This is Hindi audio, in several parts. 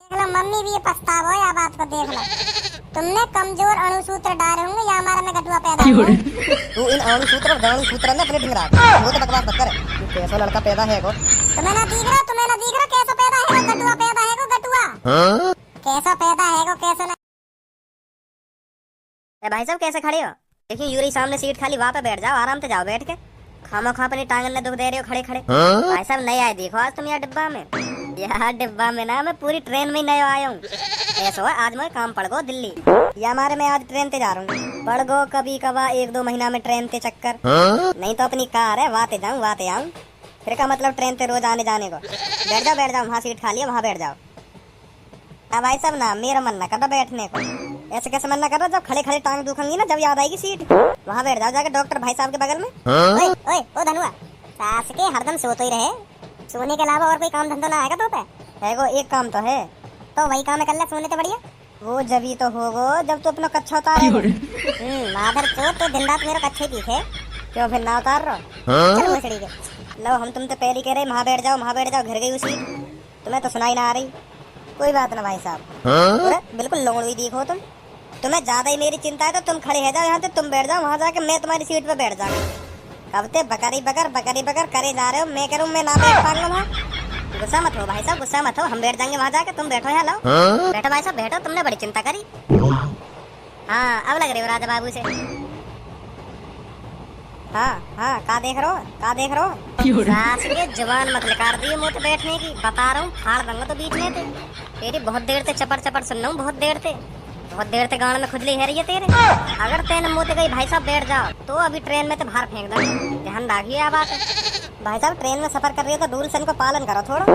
देख लो मम्मी भी ये पछतावा है, या बात को देख लो। तुमने कमजोर अणुसूत्र डाले होंगे या हमारा में गटुआ पैदा हुआ। तू इन अणुसूत्र और दाणुसूत्र ने अपने ढिंगरा वो तो बकवास मत कर। तू कैसा लड़का पैदा है को तुम्हें ना दिख रहा कैसा पैदा है वो गटुआ पैदा है को गटुआ। कैसा पैदा है को कैसा ना। ए भाई साहब कैसे खड़े हो? देखिए यूरी सामने सीट खाली, वहाँ पे बैठ जाओ, आराम से जाओ बैठ के। खामो खा अपनी टांगन ने दुख दे रहे हो खड़े खड़े। भाई साहब नए आए देखो आज तुम यार डिब्बा में। यार डिब्बा में ना मैं पूरी ट्रेन में ही नया आया हूँ। ऐसा है आज मैं काम पड़ गो दिल्ली, या हमारे मैं आज ट्रेन से जा रहा हूँ। पड़ गो कभी कवा 1-2 महीना में ट्रेन से चक्कर। नहीं तो अपनी कार है वाते जाऊँ वाते आऊँ। फिर का मतलब ट्रेन से रोज आने जाने को। बैठ जाओ वहाँ सीट खाली है वहाँ बैठ जाओ। भाई साहब ना मेरा मन ना कर रहा बैठने को। ऐसे कैसे मन ना कर रहा, जब खड़े खड़े टांग दुखेंगी ना, जब याद आएगी सीट वहाँ बैठ जाओ जाके डॉक्टर भाई साहब के बगल में। ओए ओए ओ धनुआ, सास के हरदम सोते ही रहे, सोने के अलावा और कोई काम धंधा ना आएगा तो पे है को एक काम तो है, तो वही काम कर ले सोने से बढ़िया। वो जब तो होगो जब तू अपना कच्छा उतारे। माधर तो दिन रात मेरा कच्छे पीछे क्यों फिर ना उतार रहो। चलो मछली के लो, हम तुमसे पहले कह रहे वहाँ बैठ जाओ, घर गई उसी तुम्हें तो सुनाई ना आ रही। कोई बात ना भाई साहब, बिल्कुल लोड़ हुई देखो तुम्हें ज्यादा ही मेरी चिंता है तो तुम खड़े है जाओ यहाँ से, तुम बैठ जाओ वहाँ जाके, मैं तुम्हारी सीट पे बैठ जाऊँ। कब ते बकरी बकर करे जा रहे हो, मैं करूँ मैं ना बैठ पाऊंगा वहाँ। गुस्सा मत हो भाई साहब, गुस्सा मत हो, हम बैठ जाएंगे वहाँ जाके, तुम बैठो यहाँ लो। बैठो भाई साहब बैठो, तुमने बड़ी चिंता करी। हाँ अब लग रहे हो राजा बाबू से। हाँ का देख रहे हो सास के जवान मत लिकार दिए मुँह बैठने की, बता रहा हूँ फाड़ दूंगा तो बीच में थे। तेरी बहुत देर से चपर सुन रहा हूँ, बहुत देर से गाँव में खुजली है रही है तेरे। अगर तेने मुँह गई भाई साहब बैठ जाओ तो अभी ट्रेन में तो बाहर फेंक दो, ध्यान रखिए बात है। भाई साहब ट्रेन में सफर कर रही हो तो रूल्स इनको पालन करो थोड़ा।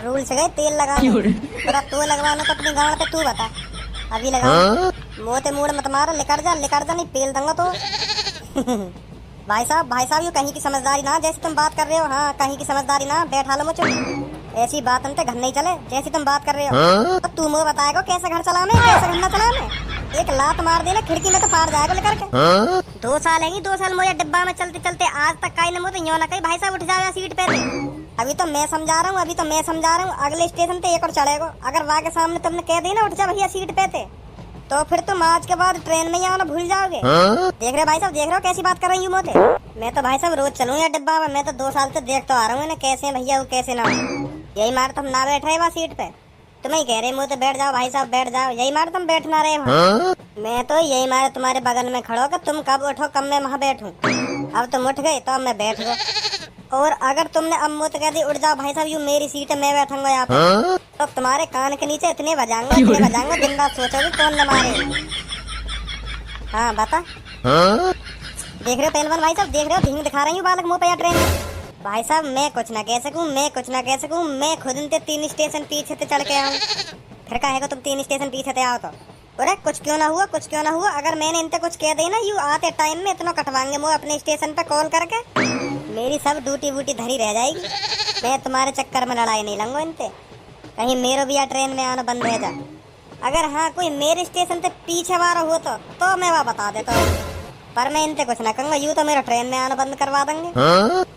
रूल्स गए तेल लगा तो लगवाना तो अपनी गाँव पे तू बता, अभी लगा मोते मूड मत मारो, लिकर जा नहीं पेल दूंगा तो। भाई साहब ये कहीं की समझदारी ना, जैसे तुम बात कर रहे हो। हाँ कहीं की समझदारी ना, बैठा लो मुझे। ऐसी बात हमसे घर नहीं चले जैसी तुम बात कर रहे हो। तो तू मुझे बताएगा कैसे घर चलाने, कैसे घर न चलाने। एक लात मार देना खिड़की में तो फाड़ जाएगा लेकर के। 2 साल है 2 साल मुझे डिब्बा में चलते आज तक कहीं न मुझे यूं ना कहीं भाई साहब उठ जाओ सीट पे। अभी तो मैं समझा रहा हूँ, अगले स्टेशन पे एक और चढ़ेगा। अगर वहाँ के सामने तुमने कह दी ना उठ जा भैया सीट पे थे, तो फिर तुम आज के बाद ट्रेन में ही आना भूल जाओगे। देख रहे भाई साहब, देख रहे हो कैसी बात कर रही हूँ मोते। मैं तो भाई साहब रोज चलूँ यार डिब्बा में, मैं तो 2 साल से देख तो आ रहा हूँ कैसे है भैया वो कैसे ना। यही मार तुम ना बैठ रहे वहाँ सीट पे, तुम ही कह रहे मुझे बैठ जाओ भाई साहब बैठ जाओ, यही मार तुम बैठ ना रहे वहाँ। मैं तो यही मारे तुम्हारे बगल में खड़ो कि तुम कब उठो कब मैं वहाँ बैठूँ। अब तुम उठ गए तो अब मैं बैठ गो, और अगर तुमने अब मुझे कह दी उठ जाओ भाई साहब, यू मेरी सीट है मैं बैठूंगा यहाँ पे, तो तुम्हारे कान के नीचे इतने बजाऊंगा दिन रात सोचोगे कौन न मारे। हाँ बता। देख रहे हो पहलवान भाई साहब, देख रहे हो ढींग दिखा रही हूँ बालक मुँह पे या ट्रेन में। भाई साहब मैं कुछ ना कह सकूँ, मैं खुद इनते 3 स्टेशन पीछे से चढ़ के आऊँ। फिर कहेगा तुम 3 स्टेशन पीछे से आओ तो अरे कुछ क्यों ना हुआ। अगर मैंने इनसे कुछ कह दी ना, यू आते टाइम में इतना कटवाएंगे मुँह अपने स्टेशन पे कॉल करके, मेरी सब ड्यूटी वूटी धरी रह जाएगी। मैं तुम्हारे चक्कर में लड़ाई नहीं लूंगा इनसे, कहीं मेरे भी या ट्रेन में आना बंद रह जा। अगर हाँ कोई मेरे स्टेशन से पीछे वाला हो तो मैं वहाँ बता देता हूँ, पर मैं इनसे कुछ ना कहूँगा। यूँ तो मेरा ट्रेन में आना बंद करवा देंगे।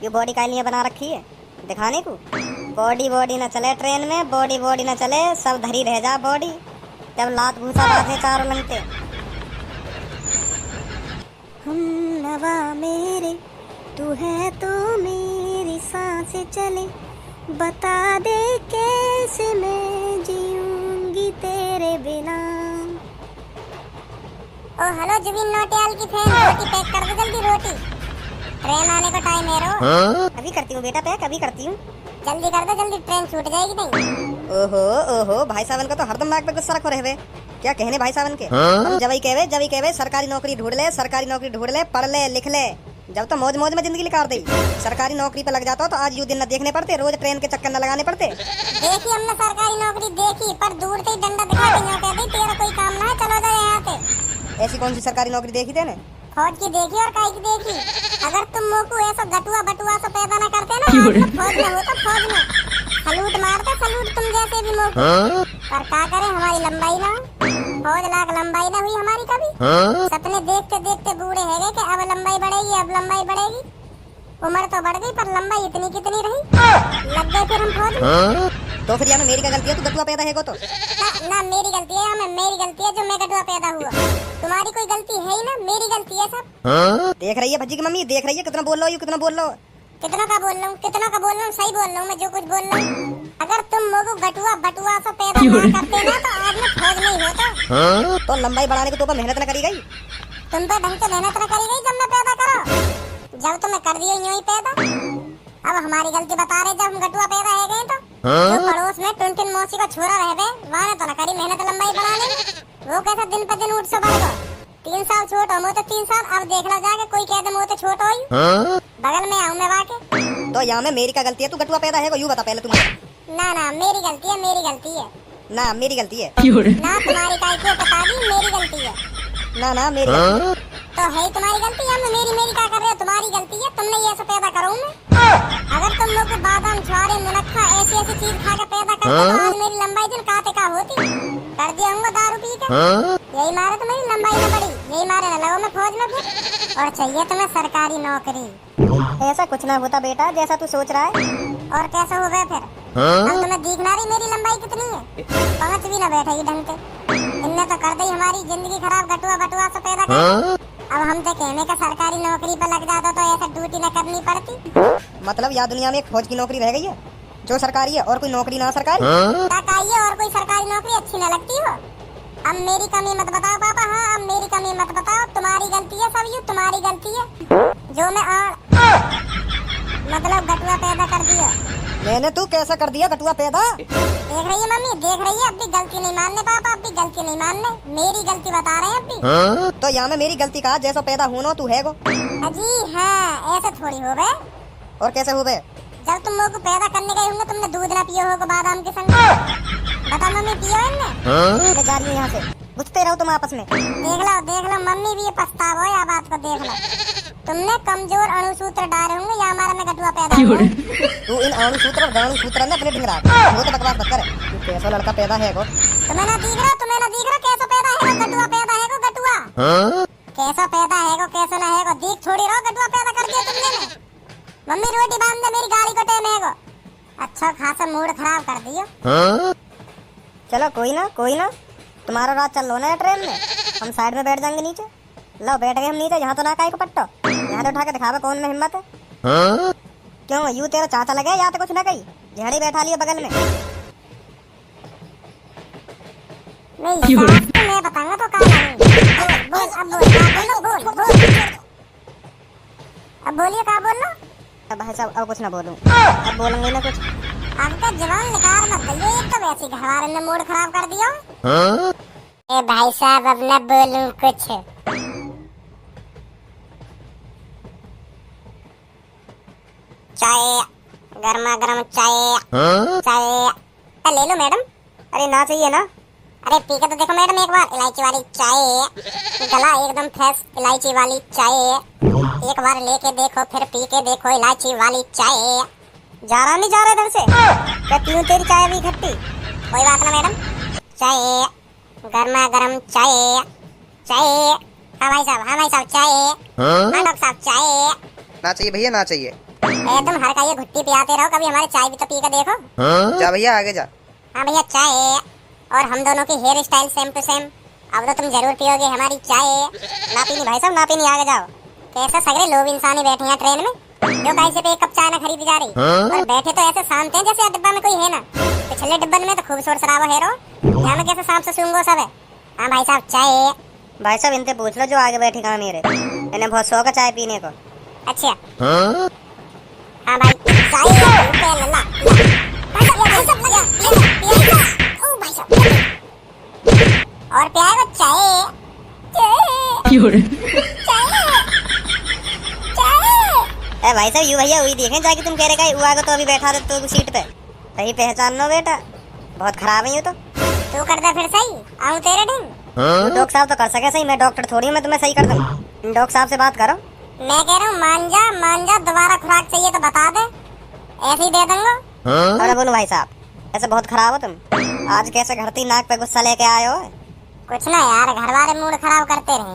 ये बॉडी का लिए बना रखी है दिखाने को, बॉडी ना चले ट्रेन में, बॉडी ना चले, सब धरी रह जा बॉडी, जब लात भूसा बांधे चारों लंगते। हम नवा मेरे तू है तो मेरी सांसें चले, बता दे कैसे मैं जीऊंगी तेरे बिना। ओ हेलो जुबिन नौटियाल की फैन, रोटी पैक कर दो जल्दी, रोटी ट्रेन आने का टाइम है रो। अभी करती हूँ बेटा पैक, अभी करती हूँ, जल्दी कर दो जल्दी, ट्रेन छूट जाएगी नहीं। ओहो भाई साहब का तो हरदम नाक पे गुस्सा रखो रहे, क्या कहने भाई साहब के। हम जब ही कहवे सरकारी नौकरी ढूंढ ले, पढ़ ले लिख ले, जब तो मौज में जिंदगी निकाल दी। सरकारी नौकरी पे लग जाता तो आज यू दिन न देखने पड़ते, रोज ट्रेन के चक्कर न लगाने पड़ते। देखी हमने सरकारी नौकरी देखी, पर दूर से ही डंडा दिखा दी, तेरा कोई काम ना है, चलो जाए यहाँ से। ऐसी कौन सी सरकारी नौकरी देखी तेने? फौज की देखी और काई की देखी। अगर तुम मोकू ऐसा गटुआ बटुआ से पैदा न करते ना, फौज में होता, फौज में सलूट मारते, सलूट तुम जैसे भी मोकू। पर क्या करे हमारी लंबाई ना, फौज लाख लंबाई ना हुई हमारी कभी। सपने देखते बूढ़े है गए कि अब लंबाई बढ़ेगी। उम्र तो बढ़ गई पर लंबाई इतनी कितनी रही, लग गए फिर हम फौज में। तो फिर यहाँ मेरी क्या गलती है? तू गटुआ पैदा है को तो ना मेरी गलती है, मेरी गलती है जो मैं गटुआ पैदा हुआ। तुम्हारी कोई गलती है ही ना, मेरी गलती है सब। देख रही है भज्जी की मम्मी, देख रही है कितना बोल रहा हूँ, कितना बोल रहा हूँ। कितना का बोल रहा हूँ, कितना का बोल रहा हूँ, सही बोल रहा हूँ मैं जो कुछ बोल रहा हूँ। अगर तुम लोग गटुआ बटुआ से पैदा ना करते ना तो आज मैं फौज नहीं होता। तो लंबाई बढ़ाने के तो ऊपर मेहनत न करी गई। तुम पे ढंग से मेहनत न करी गई जब मैं पैदा करो, जब तुम्हें कर दियो यूं ही पैदा। अब हमारी गलती बता रहे जब हम गटुआ पैदा है गए तो जो पड़ोस में टुनटुन मौसी का छोरा रह गए वहाँ ने तो न करी मेहनत लंबाई बढ़ाने में। वो कैसा दिन पर दिन उठ से बढ़ गया। 3 साल छोट हो तो 3 साल, अब देख लो जाके कोई कह दे मो तो छोट हो बगल में आऊं मैं वाके। तो यहाँ में मेरी क्या गलती है? तू गटुआ पैदा है को यूँ बता पहले तुम। ना मेरी गलती है, मेरी गलती है। ना मेरी गलती है। ना तुम्हारी काय को बता दी मेरी गलती है। ना मेरी गलती है। तो है तुम्हारी गलती है, मेरी क्या कर रहे हो? तुम्हारी गलती है, तुमने ये ऐसा पैदा करो मैं। अगर तुम लोग बादाम छुआरे मुनक्खा ऐसी ऐसी चीज खा के पैदा करते तो आज मेरी लंबाई दिन काते का होती। कर दिया हूँ दारू पी के। यही मारे तो मेरी लंबाई न बढ़ी, यही मारे न लगो मैं फौज में फिर। और चाहिए तुम्हें सरकारी नौकरी। ऐसा कुछ ना होता बेटा जैसा तू सोच रहा है। और कैसे हो गए फिर? अब तुम्हें दिखना रही मेरी लंबाई कितनी है? 5 भी न बैठेगी ढंग से। इनने तो कर दी हमारी जिंदगी खराब गटुआ बटुआ से पैदा कर। अब हम तो कहने का सरकारी नौकरी पर लग जाता तो ऐसा ड्यूटी न करनी पड़ती। मतलब यहाँ दुनिया में एक फौज की नौकरी रह गई है जो सरकारी है और कोई नौकरी ना सरकारी। तक आइए और कोई सरकारी नौकरी अच्छी न लगती हो। अब मेरी कमी मत बताओ पापा। हाँ अब मेरी कमी मत बताओ, तुम्हारी गलती है सब, यू तुम्हारी गलती है जो मैं मतलब गटुआ पैदा कर दिया। मैंने तू कैसा कर दिया गटुआ पैदा? देख रही है मम्मी, देख रही है। अब भी गलती नहीं मानने पापा, अब भी गलती नहीं मानने, मेरी गलती बता रहे हैं अब भी। तो यहाँ में मेरी गलती कहा? जैसा पैदा होना तू है गो। अजी हाँ ऐसे थोड़ी हो गए। और कैसे हो गए? जब तुम लोग को पैदा करने गए होंगे तुमने दूध ना पियो होगा बादाम के संग। बता मम्मी पियो इनने? मैं जा रही हूँ यहाँ से, बुझते रहो तुम आपस में। देख लो मम्मी भी ये पछतावा है। बात को देख लो, तुमने कमजोर अणुसूत्र डाले होंगे या हमारा में गटुआ पैदा हुआ। तू इन अणुसूत्र गाणुसूत्र ने अपने ढिंगरा वो तो बकवास मत कर। तू कैसा लड़का पैदा है गो? तुम्हें ना दिख रहा कैसा पैदा है गटुआ पैदा है गटुआ। कैसा पैदा है कैसा ना है देख छोड़ी रहो। गटुआ पैदा कर दिया तुमने। मम्मी रोटी बांध दे, मेरी गाड़ी को टाइम है। अच्छा खासा मूड खराब कर दियो। चलो कोई ना तुम्हारा रात चल लो ना ट्रेन में, हम साइड में बैठ जाएंगे नीचे। लो बैठ गए हम नीचे। यहाँ तो ना काहे को पट्टो, यहाँ तो उठा के दिखावे कौन में हिम्मत है। क्यों यू तेरा चाचा लगे या तो कुछ ना कही झेड़ी बैठा लियो बगल में। नहीं मैं बताऊंगा तो बोल अब बोलिए क्या बोल लो। अब भाई साहब अब कुछ ना बोलूं, अब बोलूंगी ना कुछ। आपका जवान निकाल मत दइए, एक तो वैसे घरवाले ने मूड खराब कर दिया। ए भाई साहब अब न बोलूं कुछ। चाय गर्मा गर्म चाय ले लो मैडम। अरे ना चाहिए ना। अरे पी के तो देखो मैडम एक बार, इलायची वाली चाय, गला एकदम फ्रेश इलायची वाली चाय। एक बार लेके देखो फिर पी के देखो इलायची वाली चाय। जा रहा नहीं जा रहा इधर से, क्या क्यों तेरी चाय भी खट्टी? कोई बात ना मैडम। चाय गर्मा गर्म चाय। हाँ भाई साहब चाय। हाँ डॉक्टर साहब चाय। ना चाहिए भैया, ना चाहिए। तुम हर का ये घुट्टी पियाते रहो, कभी हमारी चाय भी तो पी के देखो। जा भैया आगे जा। हाँ भैया चाय। और हम दोनों की hair style same to same. अब तो तुम जरूर पियोगे हमारी चाय। ना पीनी भाई साहब, ना पीनी, आगे जाओ। कैसे सगरे लोग इंसान ही बैठे हैं ट्रेन में जो कहीं से एक कप चाय ना खरीदी जा रही। और बैठे तो ऐसे शांत हैं जैसे डिब्बा में कोई है ना। पिछले डिब्बे में तो खूब शोर शराबा है रो, यहाँ में कैसे सांप से सूंघो सब है। हाँ भाई साहब चाय। भाई साहब इनसे पूछ लो जो आगे बैठे कहाँ मेरे, इन्हें बहुत शौक है चाय पीने को। अच्छा हाँ भाई चाय ला और प्यार चाय। ए भाई साहब यू भैया वही देखें जाके तुम कह रहे का आगे तो अभी बैठा दे तो सीट पे सही पहचान लो बेटा, बहुत खराब है ये तो। तू कर दे फिर सही, आऊं तेरे ढंग। डॉक्टर साहब तो कर सके सही, मैं डॉक्टर थोड़ी हूँ मैं तुम्हें सही कर दूँ। डॉक्टर साहब से बात करो। मैं कह रहा हूँ मान जा दोबारा खुराक चाहिए तो बता दे, ऐसे ही दे दूंगा। अरे बोलो भाई साहब ऐसे बहुत खराब हो तुम, आज कैसे घड़ती नाक पे गुस्सा लेके आए हो? कुछ ना यार, घर वाले मूड खराब करते रहे,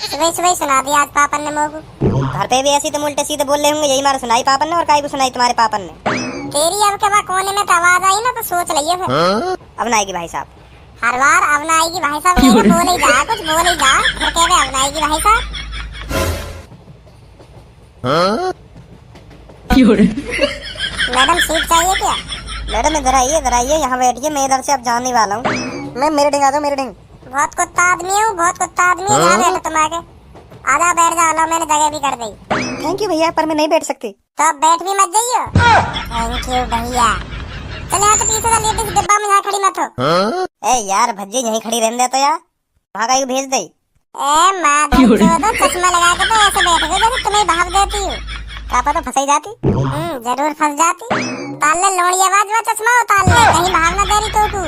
सुबह सुबह सुना दिया आज पापन ने मोगू। घर पे भी ऐसी तो उल्टे सीधे बोल रहे होंगे, यही मारे सुनाई पापन ने और काई को सुनाई तुम्हारे पापन ने। तेरी अब के बाद कोने में तो आवाज आई ना तो सोच लियो फिर। अब ना आएगी भाई साहब। हर बार अब ना आएगी भाई साहब नहीं बोल ही जा, कुछ बोल ही जा, फिर कह रहे अब ना आएगी भाई साहब। मैडम सूप चाहिए क्या? मैडम इधर आइए यहाँ बैठिए, मैं इधर से अब जाने वाला हूँ। मैं मेरे ढंग आ जाओ, मेरे ढंग। बहुत कुत्ता आदमी हूँ, बहुत कुत्ता आदमी हूँ। यहाँ बैठो तुम आगे, आजा बैठ जाओ। लो मैंने जगह भी कर दी। थैंक यू भैया, पर मैं नहीं बैठ सकती। तो अब बैठ भी मत जाइयो। थैंक यू भैया। चल यहाँ तो पीछे का लेडीज डिब्बा में यहाँ खड़ी मत हो। ए यार भज्जी यहीं खड़ी रहने दे तो यार, वहाँ का भेज दे। ए माँ तो चश्मा लगा के तो ऐसे बैठ गए जैसे तुम्हें भाग देती हूँ। क्या पता फंसाई जाती। जरूर फंस जाती। ताल ले लोड़ी आवाज वो चश्मा उतार ले, कहीं भाग ना दे रही तो तू।